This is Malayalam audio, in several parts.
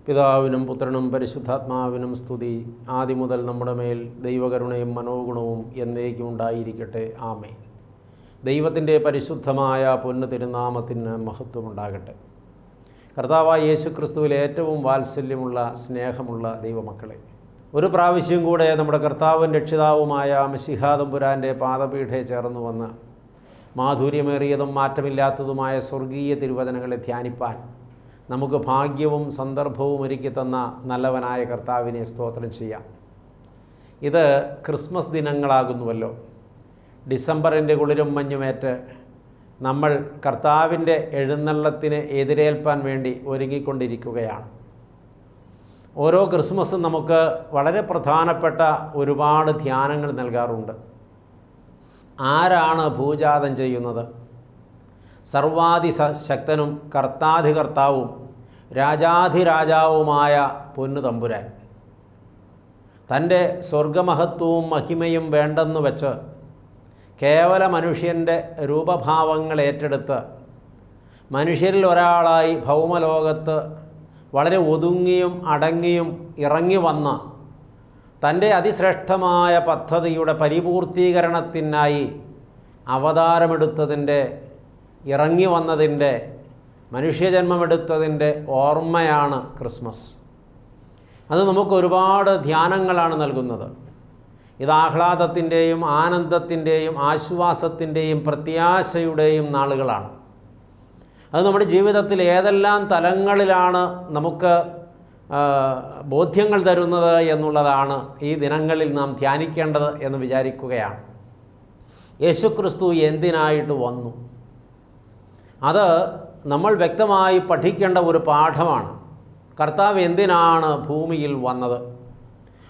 പിതാവിനും പുത്രനും പരിശുദ്ധാത്മാവിനും സ്തുതി. ആദ്യം മുതൽ നമ്മുടെ മേൽ ദൈവകരുണയും മനോഗുണവും എന്നേക്കും ഉണ്ടായിരിക്കട്ടെ. ആമേൻ. ദൈവത്തിൻ്റെ പരിശുദ്ധമായ പൊന്നു തിരുനാമത്തിന് മഹത്വമുണ്ടാകട്ടെ. കർത്താവായ യേശുക്രിസ്തുവിൽ ഏറ്റവും വാത്സല്യമുള്ള സ്നേഹമുള്ള ദൈവമക്കളെ, ഒരു പ്രാവശ്യം കൂടെ നമ്മുടെ കർത്താവും രക്ഷിതാവുമായ മിശിഹാ തമ്പുരാൻ്റെ പാദപീഠേ ചേർന്ന് വന്ന് മാധുര്യമേറിയതും മാറ്റമില്ലാത്തതുമായ സ്വർഗീയ തിരുവചനങ്ങളെ ധ്യാനിപ്പാൻ നമുക്ക് ഭാഗ്യവും സന്ദർഭവും ഒരുക്കി തന്ന നല്ലവനായ കർത്താവിനെ സ്തോത്രം ചെയ്യാം. ഇത് ക്രിസ്മസ് ദിനങ്ങളാകുന്നുവല്ലോ. ഡിസംബറിൻ്റെ കുളിരും മഞ്ഞുമേറ്റ് നമ്മൾ കർത്താവിൻ്റെ എഴുന്നള്ളത്തിന് എതിരേൽപ്പാൻ വേണ്ടി ഒരുങ്ങിക്കൊണ്ടിരിക്കുകയാണ്. ഓരോ ക്രിസ്മസും നമുക്ക് വളരെ പ്രധാനപ്പെട്ട ഒരുപാട് ധ്യാനങ്ങൾ നൽകാറുണ്ട്. ആരാണ് ഭൂജാതം ചെയ്യുന്നത്? സർവാധിശക്തനും കർത്താധികർത്താവും രാജാധിരാജാവുമായ പൊന്നു തമ്പുരാൻ തൻ്റെ സ്വർഗമഹത്വവും മഹിമയും വേണ്ടെന്ന് വെച്ച് കേവല മനുഷ്യൻ്റെ രൂപഭാവങ്ങൾ ഏറ്റെടുത്ത് മനുഷ്യരിൽ ഒരാളായി ഭൗമലോകത്ത് വളരെ ഒതുങ്ങിയും അടങ്ങിയും ഇറങ്ങി വന്ന തൻ്റെ അതിശ്രേഷ്ഠമായ പദ്ധതിയുടെ പരിപൂർത്തീകരണത്തിനായി അവതാരമെടുത്തതിൻ്റെ, ഇറങ്ങി വന്നതിൻ്റെ, മനുഷ്യജന്മമെടുത്തതിൻ്റെ ഓർമ്മയാണ് ക്രിസ്മസ്. അത് നമുക്ക് ഒരുപാട് ധ്യാനങ്ങളാണ് നൽകുന്നത്. ഇത് ആഹ്ലാദത്തിൻ്റെയും ആനന്ദത്തിൻ്റെയും ആശ്വാസത്തിൻ്റെയും പ്രത്യാശയുടെയും നാളുകളാണ്. അത് നമ്മുടെ ജീവിതത്തിൽ ഏതെല്ലാം തലങ്ങളിലാണ് നമുക്ക് ബോധ്യങ്ങൾ തരുന്നത് എന്നുള്ളതാണ് ഈ ദിനങ്ങളിൽ നാം ധ്യാനിക്കേണ്ടത് എന്ന് വിചാരിക്കുകയാണ്. യേശുക്രിസ്തു എന്തിനായിട്ട് വന്നു? അത് നമ്മൾ വ്യക്തമായി പഠിക്കേണ്ട ഒരു പാഠമാണ്. കർത്താവ് എന്തിനാണ് ഭൂമിയിൽ വന്നത്?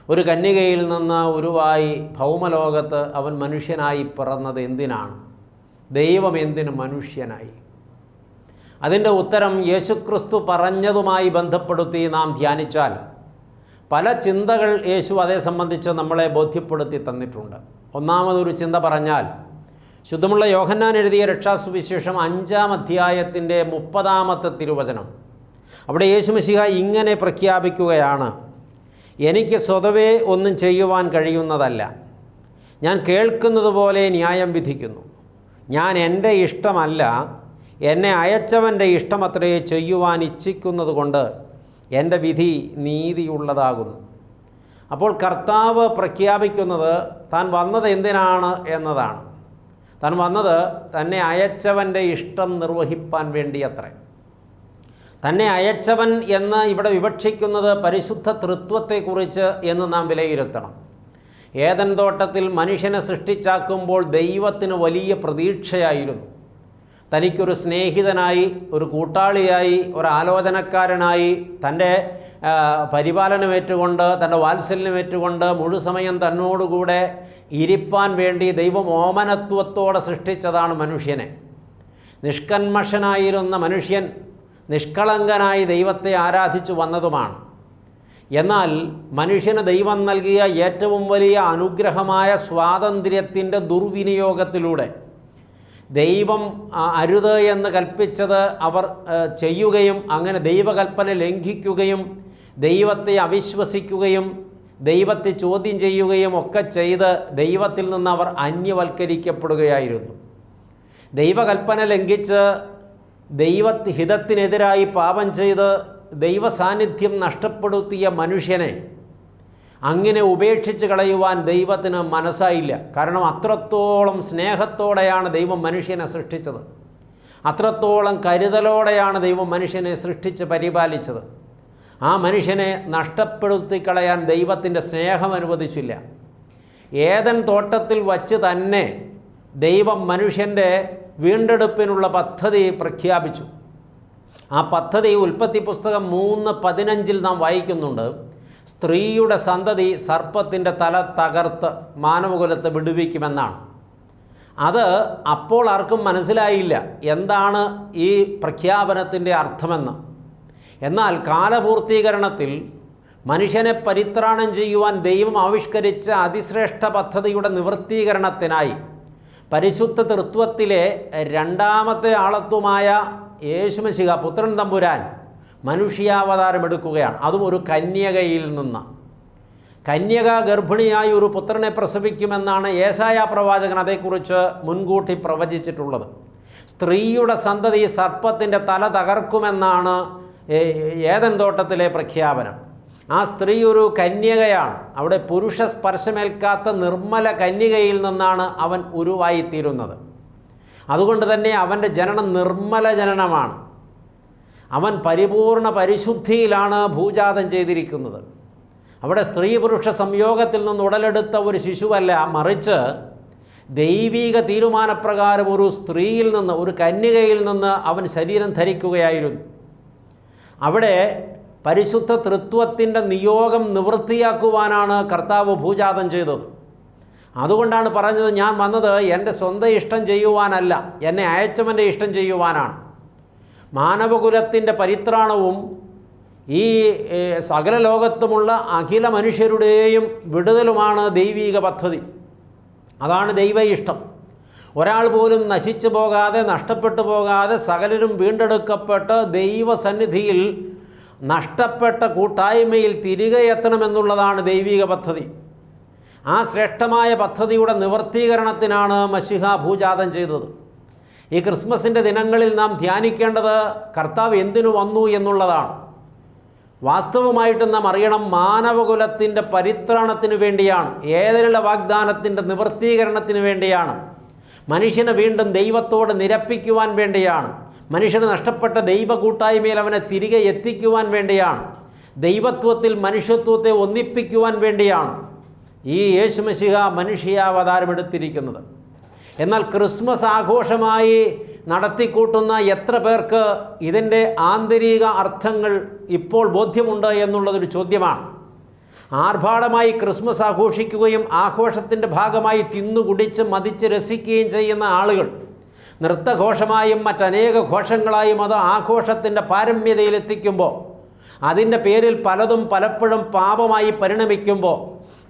ഒരു കന്യകയിൽ നിന്ന് ഉരുവായി ഭൗമലോകത്ത് അവൻ മനുഷ്യനായി പിറന്നത് എന്തിനാണ്? ദൈവം എന്തിന് മനുഷ്യനായി? അതിൻ്റെ ഉത്തരം യേശുക്രിസ്തു പറഞ്ഞതുമായി ബന്ധപ്പെടുത്തി നാം ധ്യാനിച്ചാൽ പല ചിന്തകൾ യേശു അതേ സംബന്ധിച്ച് നമ്മളെ ബോധ്യപ്പെടുത്തി തന്നിട്ടുണ്ട്. ഒന്നാമതൊരു ചിന്ത പറഞ്ഞാൽ, ശുദ്ധമുള്ള യോഹന്നാൻ എഴുതിയ രക്ഷാസുവിശേഷം 5-ാം അധ്യായത്തിൻ്റെ 30-ാമത്തെ തിരുവചനം. അവിടെ യേശു മിശിഹ ഇങ്ങനെ പ്രഖ്യാപിക്കുകയാണ്: എനിക്ക് സ്വതവേ ഒന്നും ചെയ്യുവാൻ കഴിയുന്നതല്ല, ഞാൻ കേൾക്കുന്നത് പോലെ ന്യായം വിധിക്കുന്നു. ഞാൻ എൻ്റെ ഇഷ്ടമല്ല, എന്നെ അയച്ചവൻ്റെ ഇഷ്ടമത്രേ ചെയ്യുവാൻ ഇച്ഛിക്കുന്നത് കൊണ്ട് എൻ്റെ വിധി നീതിയുള്ളതാകുന്നു. അപ്പോൾ കർത്താവ് പ്രഖ്യാപിക്കുന്നത് താൻ വന്നത് എന്തിനാണ് എന്നതാണ്. താൻ വന്നത് തന്നെ അയച്ചവൻ്റെ ഇഷ്ടം നിർവഹിപ്പാൻ വേണ്ടിയത്രേ. തന്നെ അയച്ചവൻ എന്ന് ഇവിടെ വിവക്ഷിക്കുന്നത് പരിശുദ്ധ തൃത്വത്തെക്കുറിച്ച് എന്ന് നാം വിലയിരുത്തണം. ഏദൻ തോട്ടത്തിൽ മനുഷ്യനെ സൃഷ്ടിച്ചാക്കുമ്പോൾ ദൈവത്തിന് വലിയ പ്രതീക്ഷയായിരുന്നു. തനിക്കൊരു സ്നേഹിതനായി, ഒരു കൂട്ടാളിയായി, ഒരു ആലോചനക്കാരനായി, തൻ്റെ പരിപാലനമേറ്റുകൊണ്ട്, തൻ്റെ വാത്സല്യമേറ്റുകൊണ്ട് മുഴുസമയം തന്നോടുകൂടെ ഇരിപ്പാൻ വേണ്ടി ദൈവം ഓമനത്വത്തോടെ സൃഷ്ടിച്ചതാണ് മനുഷ്യനെ. നിഷ്കന്മഷനായിരുന്ന മനുഷ്യൻ നിഷ്കളങ്കനായി ദൈവത്തെ ആരാധിച്ചു വന്നതുമാണ്. എന്നാൽ മനുഷ്യന് ദൈവം നൽകിയ ഏറ്റവും വലിയ അനുഗ്രഹമായ സ്വാതന്ത്ര്യത്തിൻ്റെ ദുർവിനിയോഗത്തിലൂടെ ദൈവം അരുത് എന്ന് കൽപ്പിച്ചത് അവർ ചെയ്യുകയും അങ്ങനെ ദൈവകൽപ്പന ലംഘിക്കുകയും ദൈവത്തെ അവിശ്വസിക്കുകയും ദൈവത്തെ ചോദ്യം ചെയ്യുകയും ഒക്കെ ചെയ്ത് ദൈവത്തിൽ നിന്ന് അവർ അന്യവൽക്കരിക്കപ്പെടുകയായിരുന്നു. ദൈവകൽപ്പന ലംഘിച്ച് ദൈവഹിതത്തിനെതിരായി പാപം ചെയ്ത് ദൈവസാന്നിധ്യം നഷ്ടപ്പെടുത്തിയ മനുഷ്യനെ അങ്ങനെ ഉപേക്ഷിച്ച് കളയുവാൻ ദൈവത്തിന് മനസ്സായില്ല. കാരണം അത്രത്തോളം സ്നേഹത്തോടെയാണ് ദൈവം മനുഷ്യനെ സൃഷ്ടിച്ചത്, അത്രത്തോളം കരുതലോടെയാണ് ദൈവം മനുഷ്യനെ സൃഷ്ടിച്ച് പരിപാലിച്ചത്. ആ മനുഷ്യനെ നഷ്ടപ്പെടുത്തി കളയാൻ ദൈവത്തിൻ്റെ സ്നേഹം അനുവദിച്ചില്ല. ഏദൻ തോട്ടത്തിൽ വച്ച് തന്നെ ദൈവം മനുഷ്യൻ്റെ വീണ്ടെടുപ്പിനുള്ള പദ്ധതി പ്രഖ്യാപിച്ചു. ആ പദ്ധതി ഉൽപ്പത്തി പുസ്തകം 3:15 നാം വായിക്കുന്നുണ്ട്. സ്ത്രീയുടെ സന്തതി സർപ്പത്തിൻ്റെ തല തകർത്ത് മാനവകുലത്തെ വിടുവിക്കുമെന്നാണ്. അത് അപ്പോൾ ആർക്കും മനസ്സിലായില്ല എന്താണ് ഈ പ്രഖ്യാപനത്തിൻ്റെ അർത്ഥമെന്ന്. എന്നാൽ കാലപൂർത്തീകരണത്തിൽ മനുഷ്യനെ പരിത്രാണം ചെയ്യുവാൻ ദൈവം ആവിഷ്കരിച്ച അതിശ്രേഷ്ഠ പദ്ധതിയുടെ നിവൃത്തീകരണത്തിനായി പരിശുദ്ധ തൃത്വത്തിലെ രണ്ടാമത്തെ ആളത്വമായ യേശുമിശിഹ പുത്രൻ തമ്പുരാൻ മനുഷ്യാവതാരം എടുക്കുകയാണ്. അതും ഒരു കന്യകയിൽ നിന്ന്. കന്യക ഗർഭിണിയായി ഒരു പുത്രനെ പ്രസവിക്കുമെന്നാണ് യേശയ്യാ പ്രവാചകൻ അതേക്കുറിച്ച് മുൻകൂട്ടി പ്രവചിച്ചിട്ടുള്ളത്. സ്ത്രീയുടെ സന്തതി സർപ്പത്തിൻ്റെ തല തകർക്കുമെന്നാണ് ഏദൻ തോട്ടത്തിലെ പ്രഖ്യാപനം. ആ സ്ത്രീ ഒരു കന്യകയാണ്. അവിടെ പുരുഷ സ്പർശമേൽക്കാത്ത നിർമ്മല കന്യകയിൽ നിന്നാണ് അവൻ ഉരുവായിത്തീരുന്നത്. അതുകൊണ്ട് തന്നെ അവൻ്റെ ജനനം നിർമ്മല ജനനമാണ്. അവൻ പരിപൂർണ പരിശുദ്ധിയിലാണ് ഭൂജാതം ചെയ്തിരിക്കുന്നത്. അവിടെ സ്ത്രീ പുരുഷ സംയോഗത്തിൽ നിന്ന് ഉടലെടുത്ത ഒരു ശിശുവല്ല, മറിച്ച് ദൈവിക തീരുമാനപ്രകാരം ഒരു സ്ത്രീയിൽ നിന്ന്, ഒരു കന്യകയിൽ നിന്ന് അവൻ ശരീരം ധരിക്കുകയായിരുന്നു. അവിടെ പരിശുദ്ധ തൃത്വത്തിൻ്റെ നിയോഗം നിവൃത്തിയാക്കുവാനാണ് കർത്താവ് ഭൂജാതം ചെയ്തത്. അതുകൊണ്ടാണ് പറഞ്ഞത്, ഞാൻ വന്നത് എൻ്റെ സ്വന്തം ഇഷ്ടം ചെയ്യുവാനല്ല, എന്നെ അയച്ചവൻ്റെ ഇഷ്ടം ചെയ്യുവാനാണ്. മാനവകുലത്തിൻ്റെ പരിത്രാണവും ഈ സകല ലോകത്തുമുള്ള അഖില മനുഷ്യരുടെയും വിടുതലുമാണ് ദൈവീക പദ്ധതി. അതാണ് ദൈവ ഇഷ്ടം. ഒരാൾ പോലും നശിച്ചു പോകാതെ, നഷ്ടപ്പെട്ടു പോകാതെ സകലരും വീണ്ടെടുക്കപ്പെട്ട് ദൈവസന്നിധിയിൽ നഷ്ടപ്പെട്ട കൂട്ടായ്മയിൽ തിരികെ എത്തണമെന്നുള്ളതാണ് ദൈവിക പദ്ധതി. ആ ശ്രേഷ്ഠമായ പദ്ധതിയുടെ നിവർത്തീകരണത്തിനാണ് മശിഹ ഭൂജാതം ചെയ്തത്. ഈ ക്രിസ്മസിൻ്റെ ദിനങ്ങളിൽ നാം ധ്യാനിക്കേണ്ടത് കർത്താവ് എന്തിനു വന്നു എന്നുള്ളതാണ്. വാസ്തവമായിട്ട് നാം അറിയണം, മാനവകുലത്തിൻ്റെ പരിത്രാണത്തിന് വേണ്ടിയാണ്, ഏതൊരു വാഗ്ദാനത്തിൻ്റെ നിവർത്തീകരണത്തിന് വേണ്ടിയാണ്, മനുഷ്യനെ വീണ്ടും ദൈവത്തോട് നിരപ്പിക്കുവാൻ വേണ്ടിയാണ്, മനുഷ്യന് നഷ്ടപ്പെട്ട ദൈവ കൂട്ടായ്മയിൽ അവനെ തിരികെ എത്തിക്കുവാൻ വേണ്ടിയാണ്, ദൈവത്വത്തിൽ മനുഷ്യത്വത്തെ ഒന്നിപ്പിക്കുവാൻ വേണ്ടിയാണ് ഈ യേശുമശിഹ മനുഷ്യാവതാരമെടുത്തിരിക്കുന്നത്. എന്നാൽ ക്രിസ്മസ് ആഘോഷമായി നടത്തിക്കൂട്ടുന്ന എത്ര പേർക്ക് ഇതിൻ്റെ ആന്തരിക അർത്ഥങ്ങൾ ഇപ്പോൾ ബോധ്യമുണ്ട് എന്നുള്ളതൊരു ചോദ്യമാണ്. ആർഭാടമായി ക്രിസ്മസ് ആഘോഷിക്കുകയും ആഘോഷത്തിൻ്റെ ഭാഗമായി തിന്നുകുടിച്ച് മതിച്ച് രസിക്കുകയും ചെയ്യുന്ന ആളുകൾ നൃത്തഘോഷമായും മറ്റനേക ഘോഷങ്ങളായും അത് ആഘോഷത്തിൻ്റെ പാരമ്യതയിലെത്തിക്കുമ്പോൾ, അതിൻ്റെ പേരിൽ പലതും പലപ്പോഴും പാപമായി പരിണമിക്കുമ്പോൾ,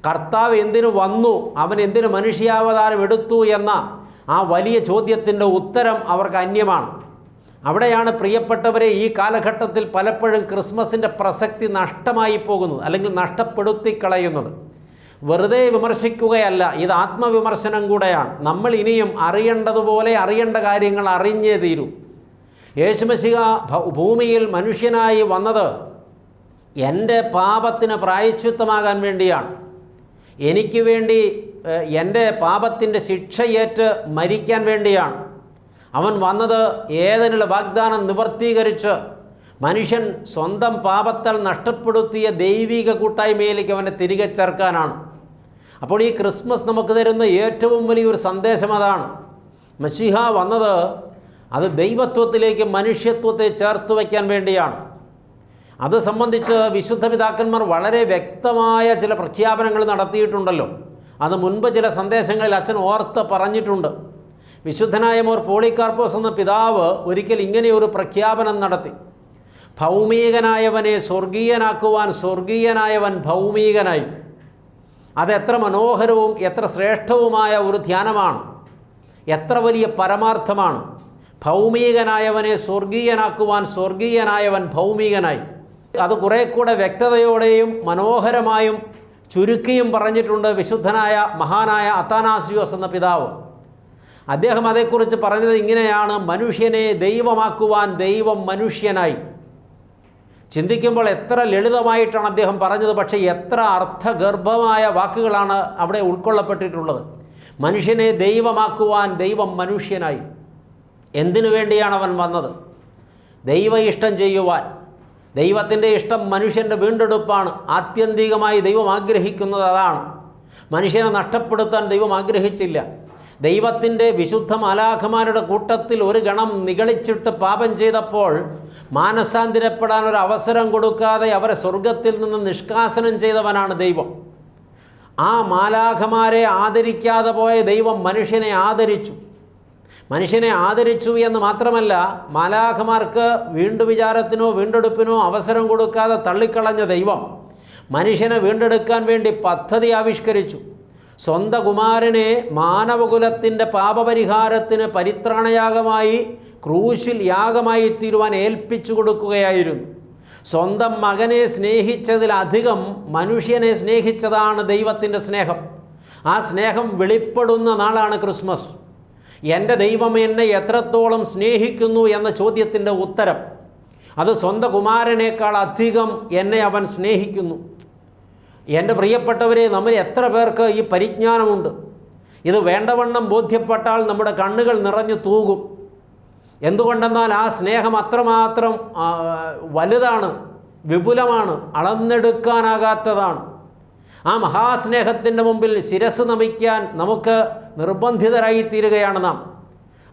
കർത്താവ് എന്തിനു വന്നു, അവൻ എന്തിനു മനുഷ്യാവതാരം എടുത്തു എന്ന ആ വലിയ ചോദ്യത്തിൻ്റെ ഉത്തരം അവർക്ക് അന്യമാണ്. അവിടെയാണ് പ്രിയപ്പെട്ടവരെ ഈ കാലഘട്ടത്തിൽ പലപ്പോഴും ക്രിസ്മസിൻ്റെ പ്രസക്തി നഷ്ടമായി പോകുന്നത്, അല്ലെങ്കിൽ നഷ്ടപ്പെടുത്തിക്കളയുന്നത്. വെറുതെ വിമർശിക്കുകയല്ല, ഇത് ആത്മവിമർശനം കൂടെയാണ്. നമ്മൾ ഇനിയും അറിയേണ്ടതുപോലെ അറിയേണ്ട കാര്യങ്ങൾ അറിഞ്ഞേ തീരൂ. യേശുമശിഹ ഭൂമിയിൽ മനുഷ്യനായി വന്നത് എൻ്റെ പാപത്തിന് പ്രായശ്ചിത്തമാകാൻ വേണ്ടിയാണ്. എനിക്ക് വേണ്ടി എൻ്റെ പാപത്തിൻ്റെ ശിക്ഷയേറ്റ് മരിക്കാൻ വേണ്ടിയാണ് അവൻ വന്നത്. ഏതെങ്കിലും വാഗ്ദാനം നിവർത്തീകരിച്ച് മനുഷ്യൻ സ്വന്തം പാപത്താൽ നഷ്ടപ്പെടുത്തിയ ദൈവിക കൂട്ടായ്മയിലേക്ക് അവനെ തിരികെ ചേർക്കാനാണ്. അപ്പോൾ ഈ ക്രിസ്മസ് നമുക്ക് തരുന്ന ഏറ്റവും വലിയൊരു സന്ദേശം അതാണ്. മശിഹ വന്നത് അത് ദൈവത്വത്തിലേക്ക് മനുഷ്യത്വത്തെ ചേർത്ത് വയ്ക്കാൻ വേണ്ടിയാണ്. അത് സംബന്ധിച്ച് വിശുദ്ധ പിതാക്കന്മാർ വളരെ വ്യക്തമായ ചില പ്രഖ്യാപനങ്ങൾ നടത്തിയിട്ടുണ്ടല്ലോ. അത് മുൻപ് ചില സന്ദേശങ്ങളിൽ അച്ഛൻ ഓർത്ത് പറഞ്ഞിട്ടുണ്ട്. വിശുദ്ധനായ മോർ പോളികാർപ്പോസ് എന്ന പിതാവ് ഒരിക്കൽ ഇങ്ങനെയൊരു പ്രഖ്യാപനം നടത്തി: ഭൗമികനായവനെ സ്വർഗീയനാക്കുവാൻ സ്വർഗീയനായവൻ ഭൗമികനായി. അതെത്ര മനോഹരവും എത്ര ശ്രേഷ്ഠവുമായ ഒരു ധ്യാനമാണ്, എത്ര വലിയ പരമാർത്ഥമാണ്. ഭൗമികനായവനെ സ്വർഗീയനാക്കുവാൻ സ്വർഗീയനായവൻ ഭൗമികനായി. അത് കുറേ കൂടെ വ്യക്തതയോടെയും മനോഹരമായും ചുരുക്കിയും പറഞ്ഞിട്ടുണ്ട് വിശുദ്ധനായ മഹാനായ അത്താനാസിയോസ് എന്ന പിതാവ്. അദ്ദേഹം അതേക്കുറിച്ച് പറഞ്ഞത് ഇങ്ങനെയാണ്: മനുഷ്യനെ ദൈവമാക്കുവാൻ ദൈവം മനുഷ്യനായി. ചിന്തിക്കുമ്പോൾ എത്ര ലളിതമായിട്ടാണ് അദ്ദേഹം പറഞ്ഞത്, പക്ഷേ എത്ര അർത്ഥഗർഭമായ വാക്കുകളാണ് അവിടെ ഉൾക്കൊള്ളപ്പെട്ടിട്ടുള്ളത്. മനുഷ്യനെ ദൈവമാക്കുവാൻ ദൈവം മനുഷ്യനായി. എന്തിനു വേണ്ടിയാണ് അവൻ വന്നത്? ദൈവ ഇഷ്ടം ചെയ്യുവാൻ. ദൈവത്തിൻ്റെ ഇഷ്ടം മനുഷ്യൻ്റെ വീണ്ടെടുപ്പാണ്. ആത്യന്തികമായി ദൈവം ആഗ്രഹിക്കുന്നത് അതാണ്. മനുഷ്യനെ നഷ്ടപ്പെടുത്താൻ ദൈവം ആഗ്രഹിച്ചില്ല. ദൈവത്തിൻ്റെ വിശുദ്ധ മാലാഖമാരുടെ കൂട്ടത്തിൽ ഒരു ഗണം നിഗളിച്ചിട്ട് പാപം ചെയ്തപ്പോൾ മാനസാന്തരപ്പെടാൻ ഒരു അവസരം കൊടുക്കാതെ അവരെ സ്വർഗത്തിൽ നിന്ന് നിഷ്കാസനം ചെയ്തവനാണ് ദൈവം. ആ മാലാഖമാരെ ആദരിക്കാതെ പോയ ദൈവം മനുഷ്യനെ ആദരിച്ചു. മനുഷ്യനെ ആദരിച്ചു എന്ന് മാത്രമല്ല, മാലാഖമാർക്ക് വീണ്ടുവിചാരത്തിനോ വീണ്ടെടുപ്പിനോ അവസരം കൊടുക്കാതെ തള്ളിക്കളഞ്ഞ ദൈവം മനുഷ്യനെ വീണ്ടെടുക്കാൻ വേണ്ടി പദ്ധതി ആവിഷ്കരിച്ചു. സ്വന്തം കുമാരനെ മാനവകുലത്തിൻ്റെ പാപപരിഹാരത്തിന് പരിത്രാണയാഗമായി ക്രൂശിൽ യാഗമായി തീരുവാൻ ഏൽപ്പിച്ചു കൊടുക്കുകയായിരുന്നു. സ്വന്തം മകനെ സ്നേഹിച്ചതിലധികം മനുഷ്യനെ സ്നേഹിച്ചതാണ് ദൈവത്തിൻ്റെ സ്നേഹം. ആ സ്നേഹം വെളിപ്പെടുന്ന നാളാണ് ക്രിസ്മസ്. എൻ്റെ ദൈവം എന്നെ എത്രത്തോളം സ്നേഹിക്കുന്നു എന്ന ചോദ്യത്തിൻ്റെ ഉത്തരം, അത് സ്വന്തം കുമാരനേക്കാൾ അധികം എന്നെ അവൻ സ്നേഹിക്കുന്നു. എൻ്റെ പ്രിയപ്പെട്ടവരെ, നമ്മൾ എത്ര പേർക്ക് ഈ പരിജ്ഞാനമുണ്ട്? ഇത് വേണ്ടവണ്ണം ബോധ്യപ്പെട്ടാൽ നമ്മുടെ കണ്ണുകൾ നിറഞ്ഞു തൂകും. എന്തുകൊണ്ടെന്നാൽ ആ സ്നേഹം അത്രമാത്രം വലുതാണ്, വിപുലമാണ്, അളന്നെടുക്കാനാകാത്തതാണ്. ആ മഹാസ്നേഹത്തിൻ്റെ മുമ്പിൽ ശിരസ് നമിക്കാൻ നമുക്ക് നിർബന്ധിതരായിത്തീരുകയാണ് നാം.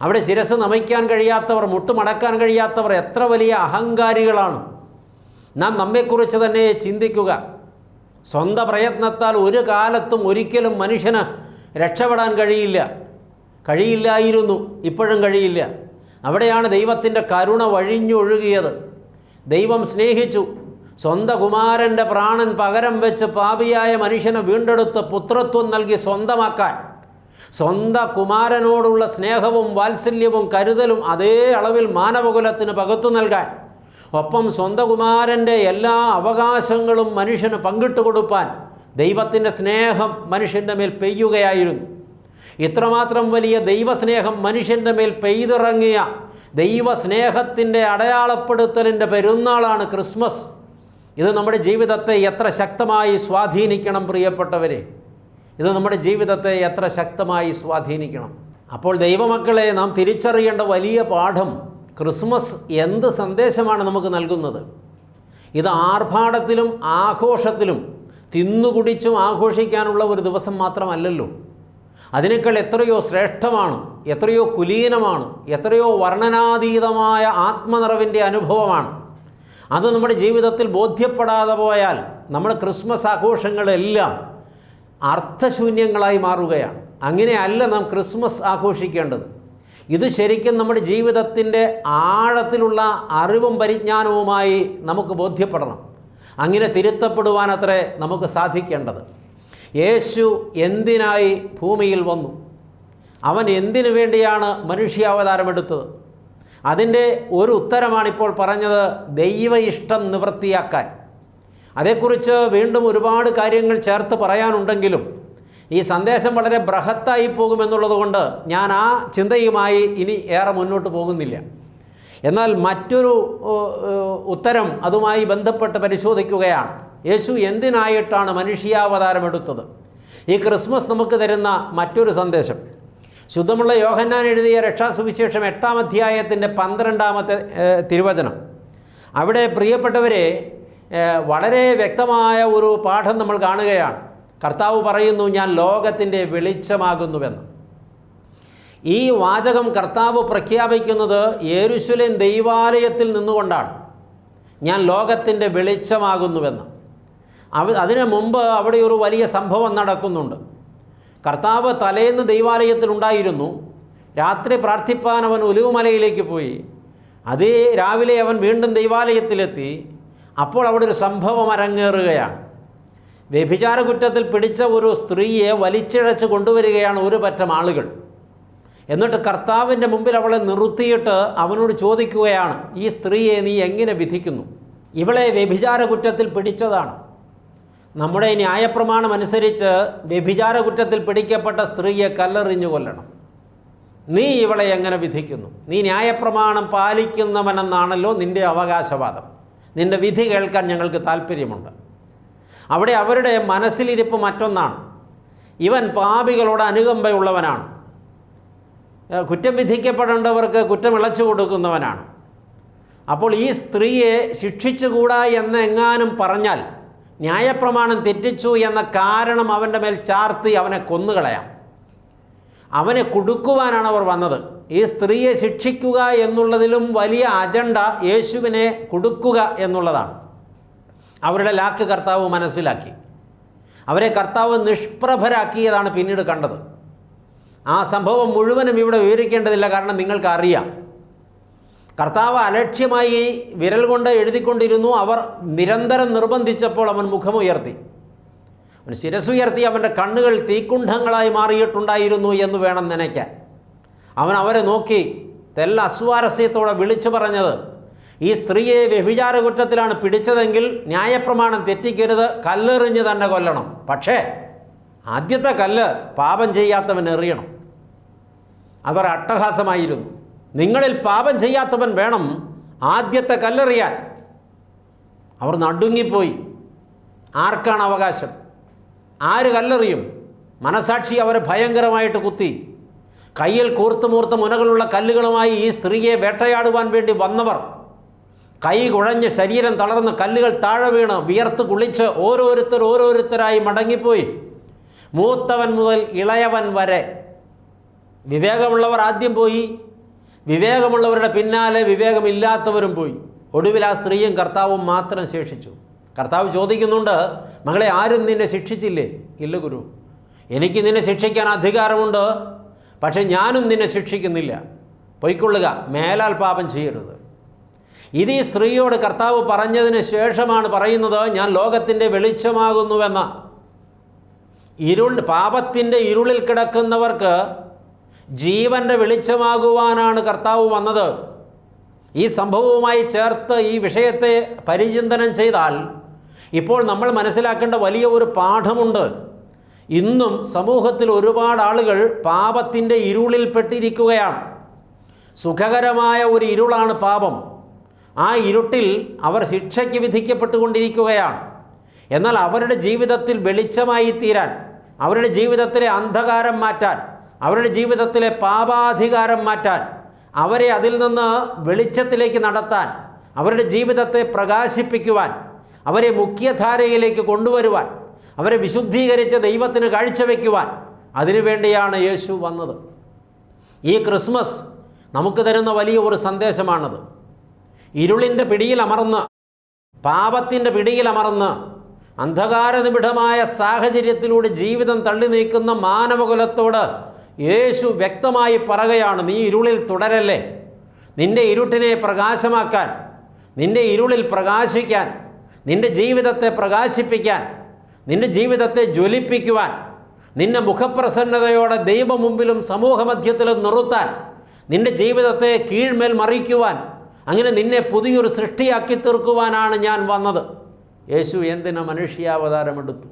അവിടെ ശിരസ് നമിക്കാൻ കഴിയാത്തവർ, മുട്ടുമടക്കാൻ കഴിയാത്തവർ എത്ര വലിയ അഹങ്കാരികളാണ്. നാം നമ്മെക്കുറിച്ച് തന്നെ ചിന്തിക്കുക. സ്വന്തം പ്രയത്നത്താൽ ഒരു കാലത്തും ഒരിക്കലും മനുഷ്യന് രക്ഷപ്പെടാൻ കഴിയില്ലായിരുന്നു, ഇപ്പോഴും കഴിയില്ല. അവിടെയാണ് ദൈവത്തിൻ്റെ കരുണ വഴിഞ്ഞൊഴുകിയത്. ദൈവം സ്നേഹിച്ചു. സ്വന്തം കുമാരൻ്റെ പ്രാണൻ പകരം വെച്ച് പാപിയായ മനുഷ്യനെ വീണ്ടെടുത്ത് പുത്രത്വം നൽകി സ്വന്തമാക്കാൻ, സ്വന്തം കുമാരനോടുള്ള സ്നേഹവും വാത്സല്യവും കരുതലും അതേ അളവിൽ മാനവകുലത്തിന് പകർത്തു നൽകാൻ, ഒപ്പം സ്വന്തം കുമാരൻ്റെ എല്ലാ അവകാശങ്ങളും മനുഷ്യന് പങ്കിട്ട് കൊടുപ്പാൻ ദൈവത്തിൻ്റെ സ്നേഹം മനുഷ്യൻ്റെ മേൽ പെയ്യുകയായിരുന്നു. ഇത്രമാത്രം വലിയ ദൈവസ്നേഹം മനുഷ്യൻ്റെ മേൽ പെയ്തിറങ്ങിയ ദൈവസ്നേഹത്തിൻ്റെ അടയാളപ്പെടുത്തലിൻ്റെ പെരുന്നാളാണ് ക്രിസ്മസ്. ഇത് നമ്മുടെ ജീവിതത്തെ എത്ര ശക്തമായി സ്വാധീനിക്കണം പ്രിയപ്പെട്ടവരെ, ഇത് നമ്മുടെ ജീവിതത്തെ എത്ര ശക്തമായി സ്വാധീനിക്കണം. അപ്പോൾ ദൈവമക്കളെ, നാം തിരിച്ചറിയേണ്ട വലിയ പാഠം, ക്രിസ്മസ് എന്ത് സന്ദേശമാണ് നമുക്ക് നൽകുന്നത്? ഇത് ആർഭാടത്തിലും ആഘോഷത്തിലും തിന്നുകുടിച്ചും ആഘോഷിക്കാനുള്ള ഒരു ദിവസം മാത്രമല്ലല്ലോ. അതിനേക്കാൾ എത്രയോ ശ്രേഷ്ഠമാണ്, എത്രയോ കുലീനമാണ്, എത്രയോ വർണ്ണനാതീതമായ ആത്മനിറവിൻ്റെ അനുഭവമാണ്. അത് നമ്മുടെ ജീവിതത്തിൽ ബോധ്യപ്പെടാതെ പോയാൽ നമ്മുടെ ക്രിസ്മസ് ആഘോഷങ്ങളെല്ലാം അർത്ഥശൂന്യങ്ങളായി മാറുകയാണ്. അങ്ങനെയല്ല നാം ക്രിസ്മസ് ആഘോഷിക്കേണ്ടത്. ഇത് ശരിക്കും നമ്മുടെ ജീവിതത്തിൻ്റെ ആഴത്തിലുള്ള അറിവും പരിജ്ഞാനവുമായി നമുക്ക് ബോധ്യപ്പെടണം. അങ്ങനെ തിരുത്തപ്പെടുവാനത്രേ നമുക്ക് സാധിക്കേണ്ടത്. യേശു എന്തിനായി ഭൂമിയിൽ വന്നു? അവൻ എന്തിനു വേണ്ടിയാണ് മനുഷ്യാവതാരമെടുത്തത്? അതിൻ്റെ ഒരു ഉത്തരമാണിപ്പോൾ പറഞ്ഞത്, ദൈവ ഇഷ്ടം നിവൃത്തിയാക്കാൻ. അതേക്കുറിച്ച് വീണ്ടും ഒരുപാട് കാര്യങ്ങൾ ചേർത്ത് പറയാനുണ്ടെങ്കിലും ഈ സന്ദേശം വളരെ ബൃഹത്തായി പോകുമെന്നുള്ളത് കൊണ്ട് ഞാൻ ആ ചിന്തയുമായി ഇനി ഏറെ മുന്നോട്ട് പോകുന്നില്ല. എന്നാൽ മറ്റൊരു ഉത്തരം അതുമായി ബന്ധപ്പെട്ട് പരിശോധിക്കുകയാണ്. യേശു എന്തിനായിട്ടാണ് മനുഷ്യാവതാരമെടുത്തത്? ഈ ക്രിസ്മസ് നമുക്ക് തരുന്ന മറ്റൊരു സന്ദേശം, ശുദ്ധമുള്ള യോഹന്നാൻ എഴുതിയ രക്ഷാസുവിശേഷം 8-ാം അധ്യായത്തിൻ്റെ 12-ാമത്തെ തിരുവചനം. അവിടെ പ്രിയപ്പെട്ടവരെ, വളരെ വ്യക്തമായ ഒരു പാഠം നമ്മൾ കാണുകയാണ്. കർത്താവ് പറയുന്നു, ഞാൻ ലോകത്തിൻ്റെ വെളിച്ചമാകുന്നുവെന്ന്. ഈ വാചകം കർത്താവ് പ്രഖ്യാപിക്കുന്നത് യെരൂശലേം ദൈവാലയത്തിൽ നിന്നുകൊണ്ടാണ്. ഞാൻ ലോകത്തിൻ്റെ വെളിച്ചമാകുന്നുവെന്ന്. അതിനു മുമ്പ് അവിടെ ഒരു വലിയ സംഭവം നടക്കുന്നുണ്ട്. കർത്താവ് തലേന്ന് ദൈവാലയത്തിലുണ്ടായിരുന്നു. രാത്രി പ്രാർത്ഥിപ്പാൻ അവൻ ഒലിവുമലയിലേക്ക് പോയി. അതേ രാവിലെ അവൻ വീണ്ടും ദൈവാലയത്തിലെത്തി. അപ്പോൾ അവിടെ ഒരു സംഭവം അരങ്ങേറുകയാണ്. വ്യഭിചാര കുറ്റത്തിൽ പിടിച്ച ഒരു സ്ത്രീയെ വലിച്ചിഴച്ച് കൊണ്ടുവരികയാണ് ഒരു പറ്റം ആളുകൾ. എന്നിട്ട് കർത്താവിൻ്റെ മുമ്പിൽ അവളെ നിർത്തിയിട്ട് അവനോട് ചോദിക്കുകയാണ്, ഈ സ്ത്രീയെ നീ എങ്ങനെ വിധിക്കുന്നു? ഇവളെ വ്യഭിചാര കുറ്റത്തിൽ പിടിച്ചതാണ്. നമ്മുടെ ന്യായപ്രമാണം അനുസരിച്ച് വ്യഭിചാര കുറ്റത്തിൽ പിടിക്കപ്പെട്ട സ്ത്രീയെ കല്ലെറിഞ്ഞു കൊല്ലണം. നീ ഇവളെ എങ്ങനെ വിധിക്കുന്നു? നീ ന്യായപ്രമാണം പാലിക്കുന്നവനെന്നാണല്ലോ നിൻ്റെ അവകാശവാദം. നിൻ്റെ വിധി കേൾക്കാൻ ഞങ്ങൾക്ക് താല്പര്യമുണ്ട്. അവിടെ അവരുടെ മനസ്സിലിരിപ്പ് മറ്റൊന്നാണ്. ഇവൻ പാപികളോട് അനുകമ്പയുള്ളവനാണ്, കുറ്റം വിധിക്കപ്പെടേണ്ടവർക്ക് കുറ്റം ഇളച്ചു കൊടുക്കുന്നവനാണ്. അപ്പോൾ ഈ സ്ത്രീയെ ശിക്ഷിച്ചുകൂടാ എന്നെങ്ങാനും പറഞ്ഞാൽ ന്യായപ്രമാണം തെറ്റിച്ചു എന്ന കാരണം അവൻ്റെ മേൽ ചാർത്തി അവനെ കൊന്നുകളയാം. അവനെ കുടുക്കുവാനാണ് അവർ വന്നത്. ഈ സ്ത്രീയെ ശിക്ഷിക്കുക എന്നുള്ളതിലും വലിയ അജണ്ട യേശുവിനെ കുടുക്കുക എന്നുള്ളതാണ്. അവരുടെ ലാക്ക് കർത്താവ് മനസ്സിലാക്കി. അവരെ കർത്താവ് നിഷ്പ്രഭരാക്കിയതാണ് പിന്നീട് കണ്ടത്. ആ സംഭവം മുഴുവനും ഇവിടെ വിവരിക്കേണ്ടതില്ല, കാരണം നിങ്ങൾക്കറിയാം. കർത്താവ് അലക്ഷ്യമായി വിരൽ കൊണ്ട് എഴുതിക്കൊണ്ടിരുന്നു. അവർ നിരന്തരം നിർബന്ധിച്ചപ്പോൾ അവൻ മുഖമുയർത്തി. അവൻ ശിരസുയർത്തി. അവൻ്റെ കണ്ണുകൾ തീക്കുണ്ഠങ്ങളായി മാറിയിട്ടുണ്ടായിരുന്നു എന്ന് വേണം നനയ്ക്കാൻ. അവൻ അവരെ നോക്കി തെല്ല അസ്വാരസ്യത്തോടെ വിളിച്ചു പറഞ്ഞത്, ഈ സ്ത്രീയെ വ്യഭിചാര കുറ്റത്തിലാണ് പിടിച്ചതെങ്കിൽ ന്യായപ്രമാണം തെറ്റിക്കരുത്, കല്ലെറിഞ്ഞ് തന്നെ കൊല്ലണം. പക്ഷേ ആദ്യത്തെ കല്ല് പാപം ചെയ്യാത്തവൻ എറിയണം. അതൊരു അട്ടഹാസമായിരുന്നു. നിങ്ങളിൽ പാപം ചെയ്യാത്തവൻ വേണം ആദ്യത്തെ കല്ലെറിയാൻ. അവർ നടുങ്ങിപ്പോയി. ആർക്കാണ് അവകാശം? ആര് കല്ലെറിയും? മനസാക്ഷി അവരെ ഭയങ്കരമായിട്ട് കുത്തി. കയ്യിൽ കൂർത്തുമൂർത്ത മുനകളുള്ള കല്ലുകളുമായി ഈ സ്ത്രീയെ വേട്ടയാടുവാൻ വേണ്ടി വന്നവർ കൈ കുഴഞ്ഞ് ശരീരം തളർന്ന് കല്ലുകൾ താഴെ വീണ് വിയർത്ത് കുളിച്ച് ഓരോരുത്തരായി മടങ്ങിപ്പോയി. മൂത്തവൻ മുതൽ ഇളയവൻ വരെ. വിവേകമുള്ളവർ ആദ്യം പോയി, വിവേകമുള്ളവരുടെ പിന്നാലെ വിവേകമില്ലാത്തവരും പോയി. ഒടുവിൽ ആ സ്ത്രീയും കർത്താവും മാത്രം ശേഷിച്ചു. കർത്താവ് ചോദിക്കുന്നുണ്ട്, മകളെ ആരും നിന്നെ ശിക്ഷിച്ചില്ലേ? ഇല്ല ഗുരു, എനിക്ക് നിന്നെ ശിക്ഷിക്കാൻ അധികാരമുണ്ട്, പക്ഷെ ഞാനും നിന്നെ ശിക്ഷിക്കുന്നില്ല. പൊയ്ക്കൊള്ളുക, മേലാൽ പാപം ചെയ്യരുത്. ഇത് ഈ സ്ത്രീയോട് കർത്താവ് പറഞ്ഞതിന് ശേഷമാണ് പറയുന്നത്, ഞാൻ ലോകത്തിൻ്റെ വെളിച്ചമാകുന്നുവെന്ന. പാപത്തിൻ്റെ ഇരുളിൽ കിടക്കുന്നവർക്ക് ജീവൻ്റെ വെളിച്ചമാകുവാനാണ് കർത്താവ് വന്നത്. ഈ സംഭവവുമായി ചേർത്ത് ഈ വിഷയത്തെ പരിചിന്തനം ചെയ്താൽ ഇപ്പോൾ നമ്മൾ മനസ്സിലാക്കേണ്ട വലിയ ഒരു പാഠമുണ്ട്. ഇന്നും സമൂഹത്തിൽ ഒരുപാട് ആളുകൾ പാപത്തിൻ്റെ ഇരുളിൽപ്പെട്ടിരിക്കുകയാണ്. സുഖകരമായ ഒരു ഇരുളാണ് പാപം. ആ ഇരുട്ടിൽ അവർ ശിക്ഷയ്ക്ക് വിധിക്കപ്പെട്ടുകൊണ്ടിരിക്കുകയാണ്. എന്നാൽ അവരുടെ ജീവിതത്തിൽ വെളിച്ചമായി തീരാൻ, അവരുടെ ജീവിതത്തിലെ അന്ധകാരം മാറ്റാൻ, അവരുടെ ജീവിതത്തിലെ പാപാധികാരം മാറ്റാൻ, അവരെ അതിൽ നിന്ന് വെളിച്ചത്തിലേക്ക് നടത്താൻ, അവരുടെ ജീവിതത്തെ പ്രകാശിപ്പിക്കുവാൻ, അവരെ മുഖ്യധാരയിലേക്ക് കൊണ്ടുവരുവാൻ, അവരെ വിശുദ്ധീകരിച്ച് ദൈവത്തിന് കാഴ്ചവെക്കുവാൻ, അതിനുവേണ്ടിയാണ് യേശു വന്നത്. ഈ ക്രിസ്മസ് നമുക്ക് തരുന്ന വലിയ ഒരു സന്ദേശമാണത്. ഇരുളിൻ്റെ പിടിയിലമർന്ന്, പാപത്തിൻ്റെ പിടിയിലമർന്ന്, അന്ധകാരനിബിഡമായ സാഹചര്യത്തിലൂടെ ജീവിതം തള്ളി നീക്കുന്ന മാനവകുലത്തോട് യേശു വ്യക്തമായി പറയുകയാണ്, നീ ഇരുളിൽ തുടരല്ലേ. നിൻ്റെ ഇരുട്ടിനെ പ്രകാശമാക്കാൻ, നിൻ്റെ ഇരുളിൽ പ്രകാശിക്കാൻ, നിൻ്റെ ജീവിതത്തെ പ്രകാശിപ്പിക്കാൻ, നിൻ്റെ ജീവിതത്തെ ജ്വലിപ്പിക്കുവാൻ, നിന്നെ മുഖപ്രസന്നതയോടെ ദൈവമുമ്പിലും സമൂഹമധ്യത്തിലും നിർത്താൻ, നിൻ്റെ ജീവിതത്തെ കീഴ്മേൽ മറിക്കുവാൻ, അങ്ങനെ നിന്നെ പുതിയൊരു സൃഷ്ടിയാക്കി തീർക്കുവാനാണ് ഞാൻ വന്നത്. യേശു എന്തിന് മനുഷ്യാവതാരമെടുത്തു?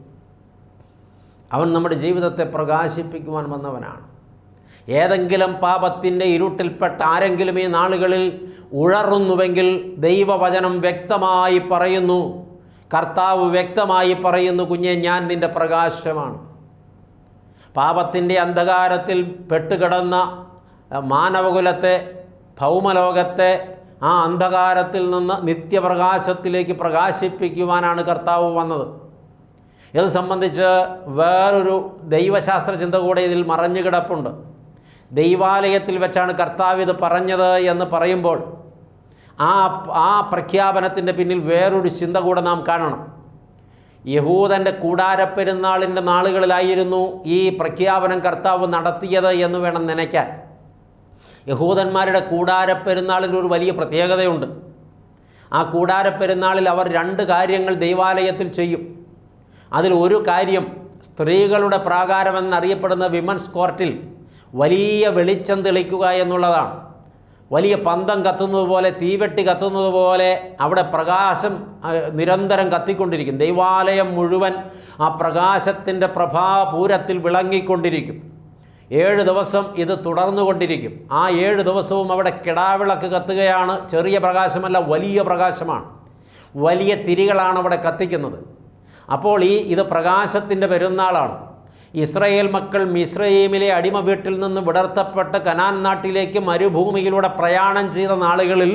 അവൻ നമ്മുടെ ജീവിതത്തെ പ്രകാശിപ്പിക്കുവാൻ വന്നവനാണ്. ഏതെങ്കിലും പാപത്തിൻ്റെ ഇരുട്ടിൽപ്പെട്ട ആരെങ്കിലും ഈ നാളുകളിൽ ഉഴറുന്നുവെങ്കിൽ ദൈവവചനം വ്യക്തമായി പറയുന്നു, കർത്താവ് വ്യക്തമായി പറയുന്നു, കുഞ്ഞെ ഞാൻ നിൻ്റെ പ്രകാശമാണ്. പാപത്തിൻ്റെ അന്ധകാരത്തിൽ പെട്ടുകിടന്ന മാനവകുലത്തെ, ഭൗമലോകത്തെ ആ അന്ധകാരത്തിൽ നിന്ന് നിത്യപ്രകാശത്തിലേക്ക് പ്രകാശിപ്പിക്കുവാനാണ് കർത്താവ് വന്നത്. ഇത് സംബന്ധിച്ച് വേറൊരു ദൈവശാസ്ത്ര ചിന്ത കൂടെ ഇതിൽ മറഞ്ഞു കിടപ്പുണ്ട്. ദൈവാലയത്തിൽ വെച്ചാണ് കർത്താവ് ഇത് പറഞ്ഞത് എന്ന് പറയുമ്പോൾ ആ പ്രഖ്യാപനത്തിൻ്റെ പിന്നിൽ വേറൊരു ചിന്ത കൂടെ നാം കാണണം. യഹൂദൻ്റെ കൂടാരപ്പെരുന്നാളിൻ്റെ നാളുകളിലായിരുന്നു ഈ പ്രഖ്യാപനം കർത്താവ് നടത്തിയത് എന്ന് വേണം നനയ്ക്കാൻ. യഹൂദന്മാരുടെ കൂടാരപ്പെരുന്നാളിന് ഒരു വലിയ പ്രത്യേകതയുണ്ട്. ആ കൂടാരപ്പെരുന്നാളിൽ അവർ 2 കാര്യങ്ങൾ ദൈവാലയത്തിൽ ചെയ്യും. അതിൽ ഒരു കാര്യം, സ്ത്രീകളുടെ പ്രാകാരമെന്നറിയപ്പെടുന്ന വിമൻസ് കോർട്ടിൽ വലിയ വെളിച്ചം തെളിക്കുക എന്നുള്ളതാണ്. വലിയ പന്തം കത്തുന്നത് പോലെ, തീവെട്ടി കത്തുന്നത് പോലെ അവിടെ പ്രകാശം നിരന്തരം കത്തിക്കൊണ്ടിരിക്കും. ദൈവാലയം മുഴുവൻ ആ പ്രകാശത്തിൻ്റെ പ്രഭാപൂരത്തിൽ വിളങ്ങിക്കൊണ്ടിരിക്കും. 7 ദിവസം ഇത് തുടർന്നുകൊണ്ടിരിക്കും. ആ 7 ദിവസവും അവിടെ കിടാവിളക്ക് കത്തുകയാണ്. ചെറിയ പ്രകാശമല്ല, വലിയ പ്രകാശമാണ്. വലിയ തിരികളാണ് അവിടെ കത്തിക്കുന്നത്. അപ്പോൾ ഇത് പ്രകാശത്തിൻ്റെ പെരുന്നാളാണ്. ഇസ്രായേൽ മക്കൾ മിസ്രയീമിലെ അടിമ വീട്ടിൽ നിന്ന് വിടർത്തപ്പെട്ട് കനാൻ നാട്ടിലേക്ക് മരുഭൂമിയിലൂടെ പ്രയാണം ചെയ്ത നാളുകളിൽ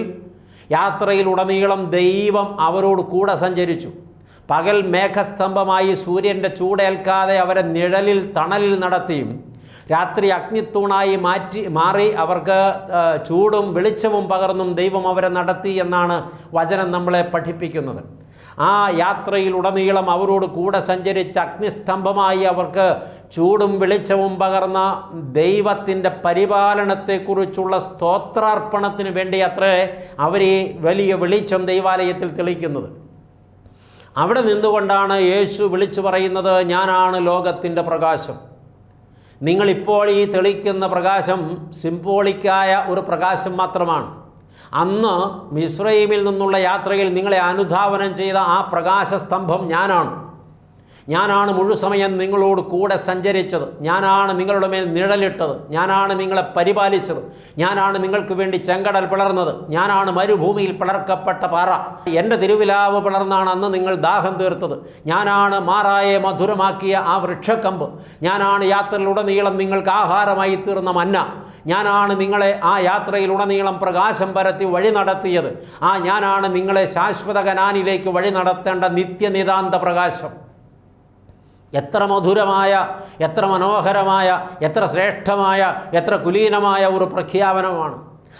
യാത്രയിലുടനീളം ദൈവം അവരോട് കൂടെ സഞ്ചരിച്ചു. പകൽ മേഘസ്തംഭമായി സൂര്യൻ്റെ ചൂടേൽക്കാതെ അവരെ നിഴലിൽ തണലിൽ നടത്തിയും രാത്രി അഗ്നിത്തൂണായി മാറി അവർക്ക് ചൂടും വെളിച്ചവും പകർന്നും ദൈവം അവരെ നടത്തി എന്നാണ് വചനം നമ്മളെ പഠിപ്പിക്കുന്നത്. ആ യാത്രയിലുടനീളം അവരോട് കൂടെ സഞ്ചരിച്ച അഗ്നിസ്തംഭമായി അവർക്ക് ചൂടും വെളിച്ചവും പകർന്ന ദൈവത്തിൻ്റെ പരിപാലനത്തെക്കുറിച്ചുള്ള സ്തോത്രാർപ്പണത്തിന് വേണ്ടി അത്രേ അവർ ഈ വലിയ വെളിച്ചം ദൈവാലയത്തിൽ തെളിക്കുന്നത്. അവിടെ നിന്നുകൊണ്ടാണ് യേശു വിളിച്ചു പറയുന്നത്, ഞാനാണ് ലോകത്തിൻ്റെ പ്രകാശം. നിങ്ങളിപ്പോൾ ഈ തെളിക്കുന്ന പ്രകാശം സിംബോളിക്കായ ഒരു പ്രകാശം മാത്രമാണ്. അന്ന് മിസ്രയീമിൽ നിന്നുള്ള യാത്രയിൽ നിങ്ങളെ അനുധാവനം ചെയ്ത ആ പ്രകാശസ്തംഭം ഞാനാണ് മുഴുസമയം നിങ്ങളോട് കൂടെ സഞ്ചരിച്ചത്. ഞാനാണ് നിങ്ങളുടെ മേൽ നിഴലിട്ടത്. ഞാനാണ് നിങ്ങളെ പരിപാലിച്ചത്. ഞാനാണ് നിങ്ങൾക്ക് വേണ്ടി ചെങ്കടൽ പിളർന്നത്. ഞാനാണ് മരുഭൂമിയിൽ പിളർക്കപ്പെട്ട പാറ. എൻ്റെ തിരുവിലാവ് പിളർന്നാണ് അന്ന് നിങ്ങൾ ദാഹം തീർത്തത്. ഞാനാണ് മാറായെ മധുരമാക്കിയ ആ വൃക്ഷക്കമ്പ്. ഞാനാണ് യാത്രയിലുടനീളം നിങ്ങൾക്ക് ആഹാരമായി തീർന്ന മന്ന. ഞാനാണ് നിങ്ങളെ ആ യാത്രയിലുടനീളം പ്രകാശം പരത്തി വഴി നടത്തിയത്. ഞാനാണ് നിങ്ങളെ ശാശ്വത കനാനിലേക്ക് വഴി നടത്തേണ്ട നിത്യനിതാന്ത പ്രകാശം. എത്ര മധുരമായ, എത്ര മനോഹരമായ, എത്ര ശ്രേഷ്ഠമായ, എത്ര കുലീനമായ ഒരു പ്രഖ്യാപനമാണ്.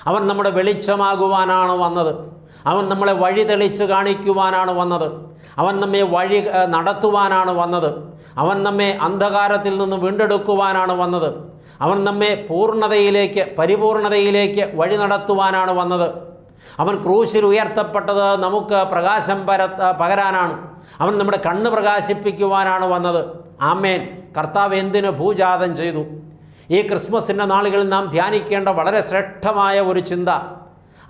അവൻ നമ്മുടെ വെളിച്ചമാകുവാനാണ് വന്നത്. അവൻ നമ്മളെ വഴി തെളിച്ച് കാണിക്കുവാനാണ് വന്നത്. അവൻ നമ്മെ വഴി നടത്തുവാനാണ് വന്നത്. അവൻ നമ്മെ അന്ധകാരത്തിൽ നിന്ന് വീണ്ടെടുക്കുവാനാണ് വന്നത്. അവൻ നമ്മെ പൂർണ്ണതയിലേക്ക്, പരിപൂർണതയിലേക്ക് വഴി നടത്തുവാനാണ് വന്നത്. അവൻ ക്രൂശിൽ ഉയർത്തപ്പെട്ടത് നമുക്ക് പ്രകാശം പകരാനാണ്. അവൻ നമ്മുടെ കണ്ണ് പ്രകാശിപ്പിക്കുവാനാണ് വന്നത്. ആമേൻ. കർത്താവ് എന്തിന് ഭൂജാതം ചെയ്തു? ഈ ക്രിസ്മസിൻ്റെ നാളുകളിൽ നാം ധ്യാനിക്കേണ്ട വളരെ ശ്രേഷ്ഠമായ ഒരു ചിന്ത,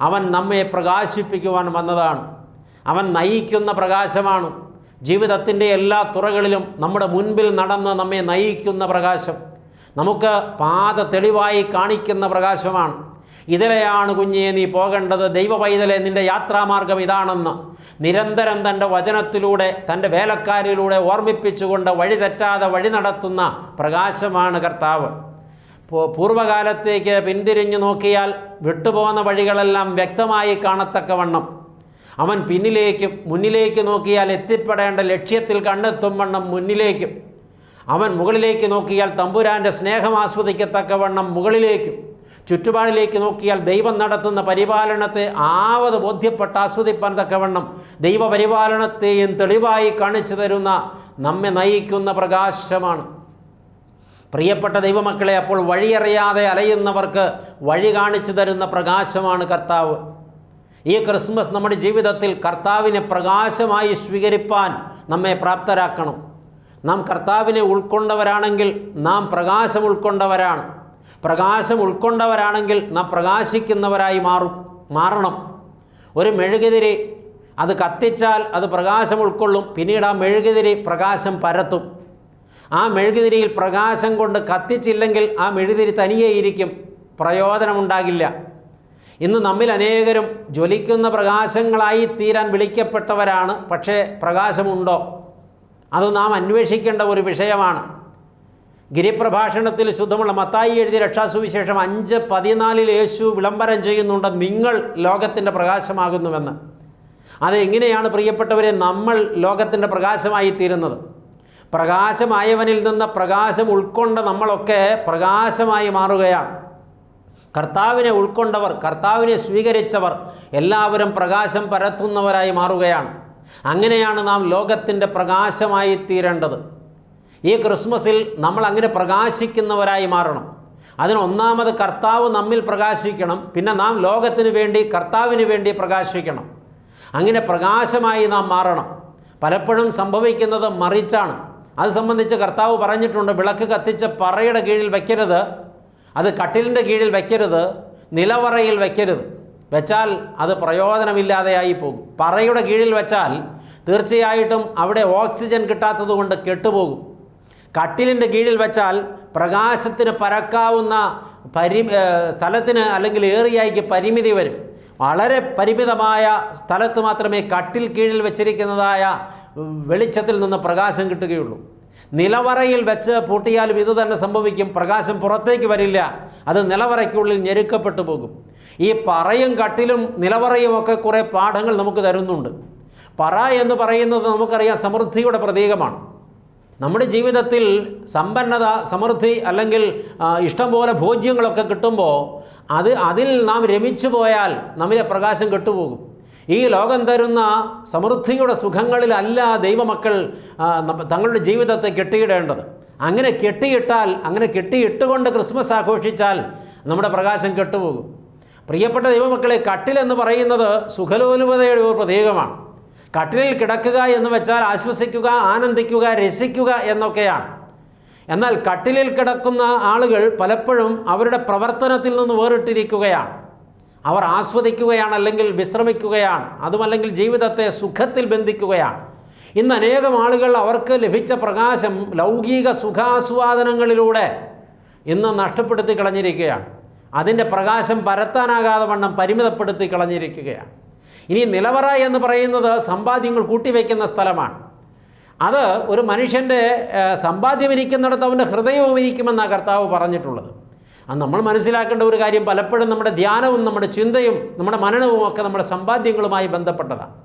അവൻ നമ്മെ പ്രകാശിപ്പിക്കുവാൻ വന്നതാണ്. അവൻ നയിക്കുന്ന പ്രകാശമാണ്. ജീവിതത്തിൻ്റെ എല്ലാ തുറകളിലും നമ്മുടെ മുൻപിൽ നടന്ന് നമ്മെ നയിക്കുന്ന പ്രകാശം, നമുക്ക് പാത തെളിവായി കാണിക്കുന്ന പ്രകാശമാണ്. ഇതിലെയാണ് കുഞ്ഞേ നീ പോകേണ്ടത്, ദൈവ പൈതലെ നിൻ്റെ യാത്രാമാർഗം ഇതാണെന്ന് നിരന്തരം തൻ്റെ വചനത്തിലൂടെ, തൻ്റെ വേലക്കാരിലൂടെ ഓർമ്മിപ്പിച്ചുകൊണ്ട് വഴി തെറ്റാതെ വഴി നടത്തുന്ന പ്രകാശമാണ് കർത്താവ്. പൂർവ്വകാലത്തേക്ക് പിന്തിരിഞ്ഞു നോക്കിയാൽ വിട്ടുപോകുന്ന വഴികളെല്ലാം വ്യക്തമായി കാണത്തക്കവണ്ണം, അവൻ പിന്നിലേക്കും മുന്നിലേക്ക് നോക്കിയാൽ എത്തിപ്പെടേണ്ട ലക്ഷ്യത്തിൽ കണ്ണെത്തും വണ്ണം മുന്നിലേക്കും, അവൻ മുകളിലേക്ക് നോക്കിയാൽ തമ്പുരാൻ്റെ സ്നേഹം ആസ്വദിക്കത്തക്കവണ്ണം മുകളിലേക്കും, ചുറ്റുപാടിലേക്ക് നോക്കിയാൽ ദൈവം നടത്തുന്ന പരിപാലനത്തെ ആവത് ബോധ്യപ്പെട്ട് ആസ്വദിപ്പാൻ തക്കവണ്ണം ദൈവപരിപാലനത്തെയും തെളിവായി കാണിച്ചു തരുന്ന, നമ്മെ നയിക്കുന്ന പ്രകാശമാണ്. പ്രിയപ്പെട്ട ദൈവമക്കളെ, അപ്പോൾ വഴിയറിയാതെ അലയുന്നവർക്ക് വഴി കാണിച്ചു തരുന്ന പ്രകാശമാണ് കർത്താവ്. ഈ ക്രിസ്മസ് നമ്മുടെ ജീവിതത്തിൽ കർത്താവിനെ പ്രകാശമായി സ്വീകരിപ്പാൻ നമ്മെ പ്രാപ്തരാക്കണം. നാം കർത്താവിനെ ഉൾക്കൊണ്ടവരാണെങ്കിൽ നാം പ്രകാശം ഉൾക്കൊണ്ടവരാണ്. പ്രകാശം ഉൾക്കൊണ്ടവരാണെങ്കിൽ നാം പ്രകാശിക്കുന്നവരായി മാറണം. ഒരു മെഴുകുതിരി അത് കത്തിച്ചാൽ അത് പ്രകാശം ഉൾക്കൊള്ളും. പിന്നീട് ആ മെഴുകുതിരി പ്രകാശം പരത്തും. ആ മെഴുകുതിരിയിൽ പ്രകാശം കൊണ്ട് കത്തിച്ചില്ലെങ്കിൽ ആ മെഴുകുതിരി തനിയെ ഇരിക്കും, പ്രയോജനമുണ്ടാകില്ല. ഇന്ന് നമ്മിൽ അനേകരും ജ്വലിക്കുന്ന പ്രകാശങ്ങളായി തീരാൻ വിളിക്കപ്പെട്ടവരാണ്. പക്ഷേ പ്രകാശമുണ്ടോ? അത് നാം അന്വേഷിക്കേണ്ട ഒരു വിഷയമാണ്. ഗിരിപ്രഭാഷണത്തിൽ ശുദ്ധമുള്ള മത്തായി എഴുതിയ രക്ഷാസുവിശേഷം 5:14 യേശു വിളംബരം ചെയ്യുന്നുണ്ട്, നിങ്ങൾ ലോകത്തിൻ്റെ പ്രകാശമാകുന്നുവെന്ന്. അതെങ്ങനെയാണ് പ്രിയപ്പെട്ടവരെ നമ്മൾ ലോകത്തിൻ്റെ പ്രകാശമായി തീരുന്നത്? പ്രകാശമായവനിൽ നിന്ന് പ്രകാശം ഉൾക്കൊണ്ട നമ്മളൊക്കെ പ്രകാശമായി മാറുകയാണ്. കർത്താവിനെ ഉൾക്കൊണ്ടവർ, കർത്താവിനെ സ്വീകരിച്ചവർ എല്ലാവരും പ്രകാശം പരത്തുന്നവരായി മാറുകയാണ്. അങ്ങനെയാണ് നാം ലോകത്തിൻ്റെ പ്രകാശമായി തീരേണ്ടത്. ഈ ക്രിസ്മസിൽ നമ്മൾ അങ്ങനെ പ്രകാശിക്കുന്നവരായി മാറണം. അതിനൊന്നാമത് കർത്താവ് നമ്മിൽ പ്രകാശിക്കണം. പിന്നെ നാം ലോകത്തിന് വേണ്ടി, കർത്താവിന് വേണ്ടി പ്രകാശിക്കണം. അങ്ങനെ പ്രകാശമായി നാം മാറണം. പലപ്പോഴും സംഭവിക്കുന്നത് മറിച്ചാണ്. അത് സംബന്ധിച്ച് കർത്താവ് പറഞ്ഞിട്ടുണ്ട്, വിളക്ക് കത്തിച്ച് പറയുടെ കീഴിൽ വയ്ക്കരുത്, അത് കട്ടിലിൻ്റെ കീഴിൽ വയ്ക്കരുത്, നിലവറയിൽ വയ്ക്കരുത്. വെച്ചാൽ അത് പ്രയോജനമില്ലാതെയായി പോകും. പറയുടെ കീഴിൽ വെച്ചാൽ തീർച്ചയായിട്ടും അവിടെ ഓക്സിജൻ കിട്ടാത്തത് കൊണ്ട് കെട്ടുപോകും. കട്ടിലിൻ്റെ കീഴിൽ വെച്ചാൽ പ്രകാശത്തിന് പരക്കാവുന്ന സ്ഥലത്തിന് അല്ലെങ്കിൽ ഏറിയായിക്ക് പരിമിതി വരും. വളരെ പരിമിതമായ സ്ഥലത്ത് മാത്രമേ കട്ടിൽ കീഴിൽ വെച്ചിരിക്കുന്നതായ വെളിച്ചത്തിൽ നിന്ന് പ്രകാശം കിട്ടുകയുള്ളൂ. നിലവറയിൽ വെച്ച് പൂട്ടിയാലും ഇത് തന്നെ സംഭവിക്കും. പ്രകാശം പുറത്തേക്ക് വരില്ല, അത് നിലവറയ്ക്കുള്ളിൽ ഞെരുക്കപ്പെട്ടു പോകും. ഈ പറയും കട്ടിലും നിലവറയും ഒക്കെ കുറേ പാഠങ്ങൾ നമുക്ക് തരുന്നുണ്ട്. പറ എന്ന് പറയുന്നത് നമുക്കറിയാം സമൃദ്ധിയുടെ പ്രതീകമാണ്. നമ്മുടെ ജീവിതത്തിൽ സമ്പന്നത, സമൃദ്ധി അല്ലെങ്കിൽ ഇഷ്ടംപോലെ ഭോജ്യങ്ങളൊക്കെ കിട്ടുമ്പോൾ അതിൽ നാം രമിച്ചു പോയാൽ നമ്മിലെ പ്രകാശം കെട്ടുപോകും. ഈ ലോകം തരുന്ന സമൃദ്ധിയുടെ സുഖങ്ങളിലല്ല ദൈവമക്കൾ തങ്ങളുടെ ജീവിതത്തെ കെട്ടിയിടേണ്ടത്. അങ്ങനെ കെട്ടിയിട്ടാൽ, അങ്ങനെ കെട്ടിയിട്ടുകൊണ്ട് ക്രിസ്മസ് ആഘോഷിച്ചാൽ നമ്മുടെ പ്രകാശം കെട്ടുപോകും. പ്രിയപ്പെട്ട ദൈവമക്കളെ, കട്ടിലെന്ന് പറയുന്നത് സുഖലോലുപതയുടെ ഒരു പ്രതീകമാണ്. കട്ടിലിൽ കിടക്കുക എന്ന് വെച്ചാൽ ആശ്വസിക്കുക, ആനന്ദിക്കുക, രസിക്കുക എന്നൊക്കെയാണ്. എന്നാൽ കട്ടിലിൽ കിടക്കുന്ന ആളുകൾ പലപ്പോഴും അവരുടെ പ്രവർത്തനത്തിൽ നിന്ന് വേറിട്ടിരിക്കുകയാണ്. അവർ ആസ്വദിക്കുകയാണ്, അല്ലെങ്കിൽ വിശ്രമിക്കുകയാണ്, അതുമല്ലെങ്കിൽ ജീവിതത്തെ സുഖത്തിൽ ബന്ധിക്കുകയാണ്. ഇന്ന് അനേകം ആളുകൾ അവർക്ക് ലഭിച്ച പ്രകാശം ലൗകിക സുഖാസ്വാദനങ്ങളിലൂടെ ഇന്ന് നഷ്ടപ്പെടുത്തി കളഞ്ഞിരിക്കുകയാണ്. അതിൻ്റെ പ്രകാശം പരത്താനാകാതെ വണ്ണം പരിമിതപ്പെടുത്തി കളഞ്ഞിരിക്കുകയാണ്. ഇനി നിലവറ എന്ന് പറയുന്നത് സമ്പാദ്യങ്ങൾ കൂട്ടിവെക്കുന്ന സ്ഥലമാണ്. അത് ഒരു മനുഷ്യൻ്റെ സമ്പാദ്യം ഇരിക്കുന്നിടത്ത് അവൻ്റെ ഹൃദയവും ഇരിക്കുമെന്നാണ് കർത്താവ് പറഞ്ഞിട്ടുള്ളത്. അത് നമ്മൾ മനസ്സിലാക്കേണ്ട ഒരു കാര്യം, പലപ്പോഴും നമ്മുടെ ധ്യാനവും നമ്മുടെ ചിന്തയും നമ്മുടെ മനനവും ഒക്കെ നമ്മുടെ സമ്പാദ്യങ്ങളുമായി ബന്ധപ്പെട്ടതാണ്.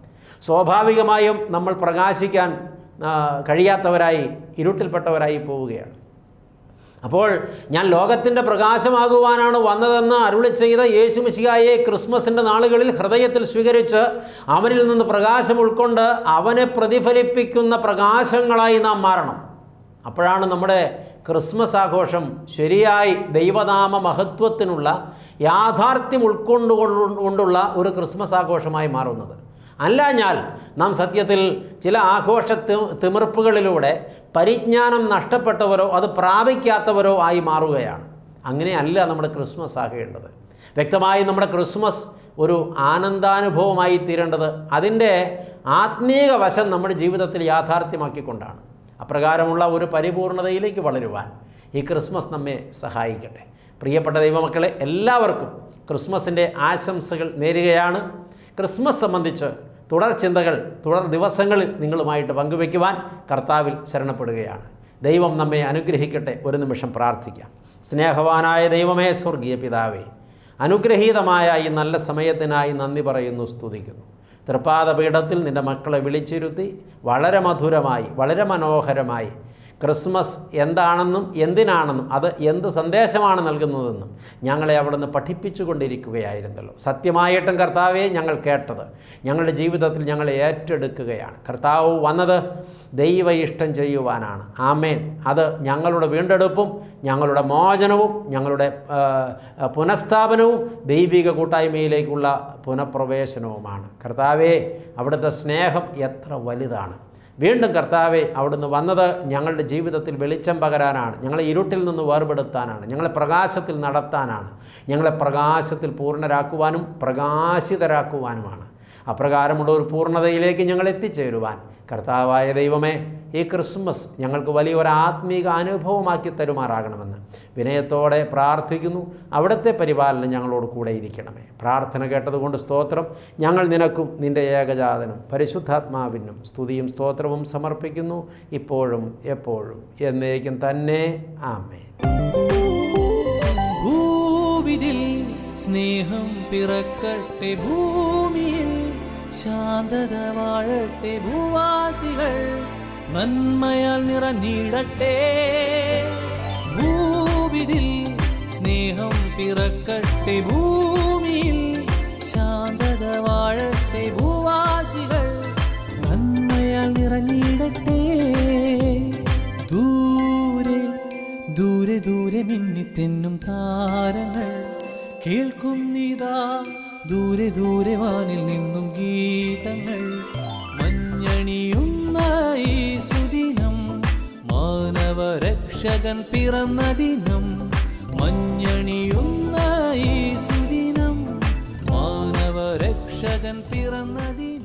സ്വാഭാവികമായും നമ്മൾ പ്രകാശിക്കാൻ കഴിയാത്തവരായി, ഇരുട്ടിൽപ്പെട്ടവരായി പോവുകയാണ്. അപ്പോൾ ഞാൻ ലോകത്തിൻ്റെ പ്രകാശമാകുവാനാണ് വന്നതെന്ന് അരുളി ചെയ്ത യേശു മിശിഹായെ ക്രിസ്മസിൻ്റെ നാളുകളിൽ ഹൃദയത്തിൽ സ്വീകരിച്ച് അവനിൽ നിന്ന് പ്രകാശം ഉൾക്കൊണ്ട് അവനെ പ്രതിഫലിപ്പിക്കുന്ന പ്രകാശങ്ങളായി നാം മാറണം. അപ്പോഴാണ് നമ്മുടെ ക്രിസ്മസ് ആഘോഷം ശരിയായി ദൈവനാമ മഹത്വത്തിനുള്ള യാഥാർത്ഥ്യം ഉൾക്കൊണ്ടുകൊണ്ടുള്ള ഒരു ക്രിസ്മസ് ആഘോഷമായി മാറുന്നത്. അല്ലാഞ്ഞാൽ നാം സത്യത്തിൽ ചില ആഘോഷ തിമിർപ്പുകളിലൂടെ പരിജ്ഞാനം നഷ്ടപ്പെട്ടവരോ അത് പ്രാപിക്കാത്തവരോ ആയി മാറുകയാണ്. അങ്ങനെയല്ല നമ്മുടെ ക്രിസ്മസ് ആകേണ്ടത്. വ്യക്തമായി നമ്മുടെ ക്രിസ്മസ് ഒരു ആനന്ദാനുഭവമായി തീരേണ്ടത് അതിൻ്റെ ആത്മീക വശം നമ്മുടെ ജീവിതത്തിൽ യാഥാർത്ഥ്യമാക്കിക്കൊണ്ടാണ്. അപ്രകാരമുള്ള ഒരു പരിപൂർണതയിലേക്ക് വളരുവാൻ ഈ ക്രിസ്മസ് നമ്മെ സഹായിക്കട്ടെ. പ്രിയപ്പെട്ട ദൈവമക്കളെ, എല്ലാവർക്കും ക്രിസ്മസിൻ്റെ ആശംസകൾ നേരുകയാണ്. ക്രിസ്മസ് സംബന്ധിച്ച് തുടർ ചിന്തകൾ തുടർ ദിവസങ്ങളിൽ നിങ്ങളുമായിട്ട് പങ്കുവയ്ക്കുവാൻ കർത്താവിൽ ശരണപ്പെടുകയാണ്. ദൈവം നമ്മെ അനുഗ്രഹിക്കട്ടെ. ഒരു നിമിഷം പ്രാർത്ഥിക്കാം. സ്നേഹവാനായ ദൈവമേ, സ്വർഗീയ പിതാവേ, അനുഗ്രഹീതമായ ഈ നല്ല സമയത്തിനായി നന്ദി പറയുന്നു, സ്തുതിക്കുന്നു. തൃപ്പാദപീഠത്തിൽ നിൻ്റെ മക്കളെ വിളിച്ചിരുത്തി വളരെ മധുരമായി, വളരെ മനോഹരമായി ക്രിസ്മസ് എന്താണെന്നും എന്തിനാണെന്നും അത് എന്ത് സന്ദേശമാണ് നൽകുന്നതെന്നും ഞങ്ങളെ അവിടുന്ന് പഠിപ്പിച്ചു കൊണ്ടിരിക്കുകയായിരുന്നല്ലോ. സത്യമായിട്ടും കർത്താവെ, ഞങ്ങൾ കേട്ടത് ഞങ്ങളുടെ ജീവിതത്തിൽ ഞങ്ങൾ ഏറ്റെടുക്കുകയാണ്. കർത്താവ് വന്നത് ദൈവ ഇഷ്ടം ചെയ്യുവാനാണ്. ആമേൻ. അത് ഞങ്ങളുടെ വീണ്ടെടുപ്പും ഞങ്ങളുടെ മോചനവും ഞങ്ങളുടെ പുനഃസ്ഥാപനവും ദൈവിക കൂട്ടായ്മയിലേക്കുള്ള പുനഃപ്രവേശനവുമാണ്. കർത്താവെ, അവിടുത്തെ സ്നേഹം എത്ര വലുതാണ്. വീണ്ടും കർത്താവെ, അവിടുന്ന് വന്നത് ഞങ്ങളുടെ ജീവിതത്തിൽ വെളിച്ചം പകരാനാണ്, ഞങ്ങളെ ഇരുട്ടിൽ നിന്ന് വേർപെടുത്താനാണ്, ഞങ്ങളെ പ്രകാശത്തിൽ നടത്താനാണ്, ഞങ്ങളെ പ്രകാശത്തിൽ പൂർണ്ണരാക്കുവാനും പ്രകാശിതരാക്കുവാനുമാണ്. അപ്രകാരമുള്ള ഒരു പൂർണ്ണതയിലേക്ക് ഞങ്ങൾ എത്തിച്ചേരുവാൻ കർത്താവായ ദൈവമേ, ഈ ക്രിസ്മസ് ഞങ്ങൾക്ക് വലിയൊരു ആത്മീക അനുഭവമാക്കി തരുമാറാകണമെന്ന് വിനയത്തോടെ പ്രാർത്ഥിക്കുന്നു. അവിടുത്തെ പരിപാലനം ഞങ്ങളോട് കൂടെ ഇരിക്കണമേ. പ്രാർത്ഥന കേട്ടതുകൊണ്ട് സ്തോത്രം. ഞങ്ങൾ നിനക്കും നിൻ്റെ ഏകജാതനും പരിശുദ്ധാത്മാവിനും സ്തുതിയും സ്തോത്രവും സമർപ്പിക്കുന്നു, ഇപ്പോഴും എപ്പോഴും എന്നേക്കും തന്നെ. ആമേൻ. ഭൂവിതിൽ സ്നേഹം പിറക്കട്ടെ, ഭൂമിയിൽ ശാന്തത വാഴട്ടെ, ഭൂവാസികൾ നന്മയാൽ നിറഞ്ഞിടട്ടെ. ഭൂവിതിൽ സ്നേഹം പിറക്കട്ടെ, ഭൂമിയിൽ ശാന്തത വാഴട്ടെ, ഭൂവാസികൾ നന്മയാൽ നിറഞ്ഞിടട്ടെ. ദൂരെ ദൂരെ ദൂരെ മിന്നിത്തെന്നും താരങ്ങൾ കേൾക്കുന്നിതാ, ദൂരെ ദൂരെ വാനിൽ നിന്നും ഗീതങ്ങൾ. മഞ്ഞണിയുന്ന ഈ സുദിനം മാനവരക്ഷകൻ പിറന്ന ദിനം. മഞ്ഞണിയുന്ന ഈ സുദിനം മാനവരക്ഷകൻ പിറന്ന ദിനം.